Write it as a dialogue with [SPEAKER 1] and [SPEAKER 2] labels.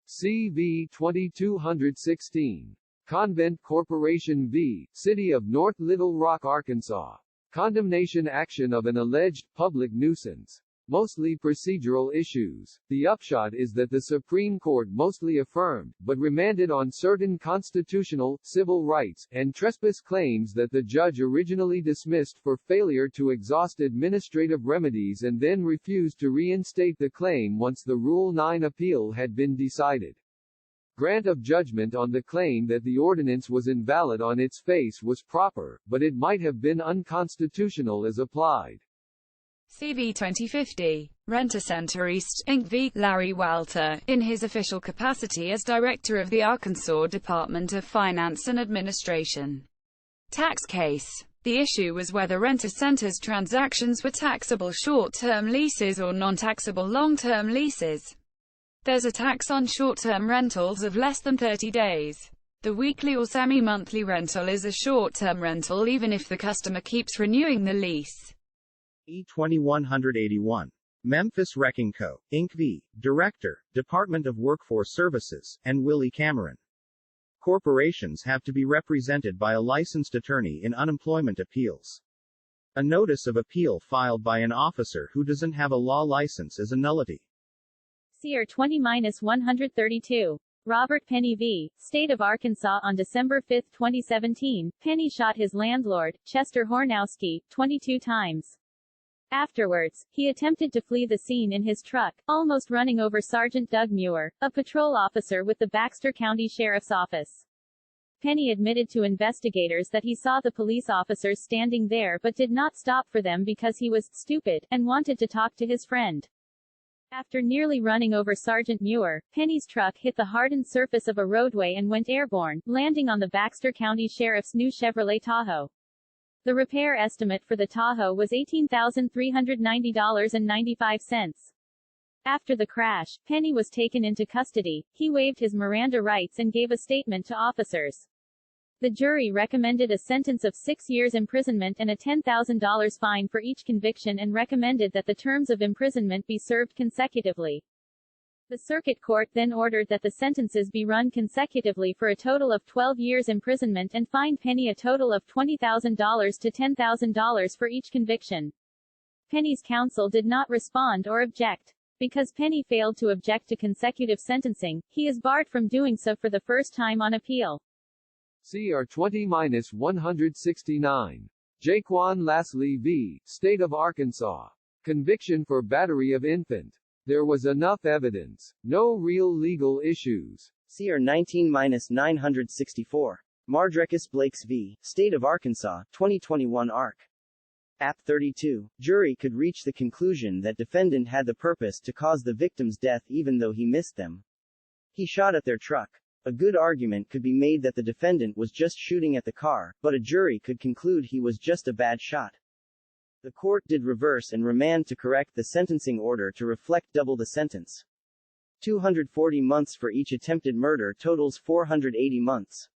[SPEAKER 1] CV 2216. Convent Corporation v. City of North Little Rock, Arkansas. Condemnation action of an alleged public nuisance. Mostly procedural issues. The upshot is that the Supreme Court mostly affirmed, but remanded on certain constitutional, civil rights, and trespass claims that the judge originally dismissed for failure to exhaust administrative remedies and then refused to reinstate the claim once the Rule 9 appeal had been decided. Grant of judgment on the claim that the ordinance was invalid on its face was proper, but it might have been unconstitutional as applied.
[SPEAKER 2] CV 2050, Rent-A-Center East, Inc. v. Larry Walter, in his official capacity as Director of the Arkansas Department of Finance and Administration. Tax case. The issue was whether Rent-A-Center's transactions were taxable short-term leases or non-taxable long-term leases. There's a tax on short-term rentals of less than 30 days. The weekly or semi-monthly rental is a short-term rental even if the customer keeps renewing the lease.
[SPEAKER 3] E2181. Memphis Wrecking Co., Inc. v. Director, Department of Workforce Services, and Willie Cameron. Corporations have to be represented by a licensed attorney in unemployment appeals. A notice of appeal filed by an officer who doesn't have a law license is a nullity.
[SPEAKER 4] CR 20-132. Robert Penny v. State of Arkansas. On December 5, 2017, Penny shot his landlord, Chester Hornowski, 22 times. Afterwards, he attempted to flee the scene in his truck, almost running over Sergeant Doug Muir, a patrol officer with the Baxter County Sheriff's Office. Penny admitted to investigators that he saw the police officers standing there but did not stop for them because he was stupid and wanted to talk to his friend. After nearly running over Sergeant Muir, Penny's truck hit the hardened surface of a roadway and went airborne, landing on the Baxter County Sheriff's new Chevrolet Tahoe. The repair estimate for the Tahoe was $18,390.95. After the crash, Penny was taken into custody. He waived his Miranda rights and gave a statement to officers. The jury recommended a sentence of 6 years imprisonment and a $10,000 fine for each conviction and recommended that the terms of imprisonment be served consecutively. The circuit court then ordered that the sentences be run consecutively for a total of 12 years imprisonment and fined Penny a total of $20,000 to $10,000 for each conviction. Penny's counsel did not respond or object. Because Penny failed to object to consecutive sentencing, he is barred from doing so for the first time on appeal.
[SPEAKER 1] CR 20-169. Jaquan Lasley v. State of Arkansas. Conviction for battery of infant. There was enough evidence. No real legal issues.
[SPEAKER 5] CR 19-964. Mardrekis Blakes v. State of Arkansas, 2021 Arc. App 32. Jury could reach the conclusion that defendant had the purpose to cause the victim's death even though he missed them. He shot at their truck. A good argument could be made that the defendant was just shooting at the car, but a jury could conclude he was just a bad shot. The court did reverse and remand to correct the sentencing order to reflect double the sentence. 240 months for each attempted murder totals 480 months.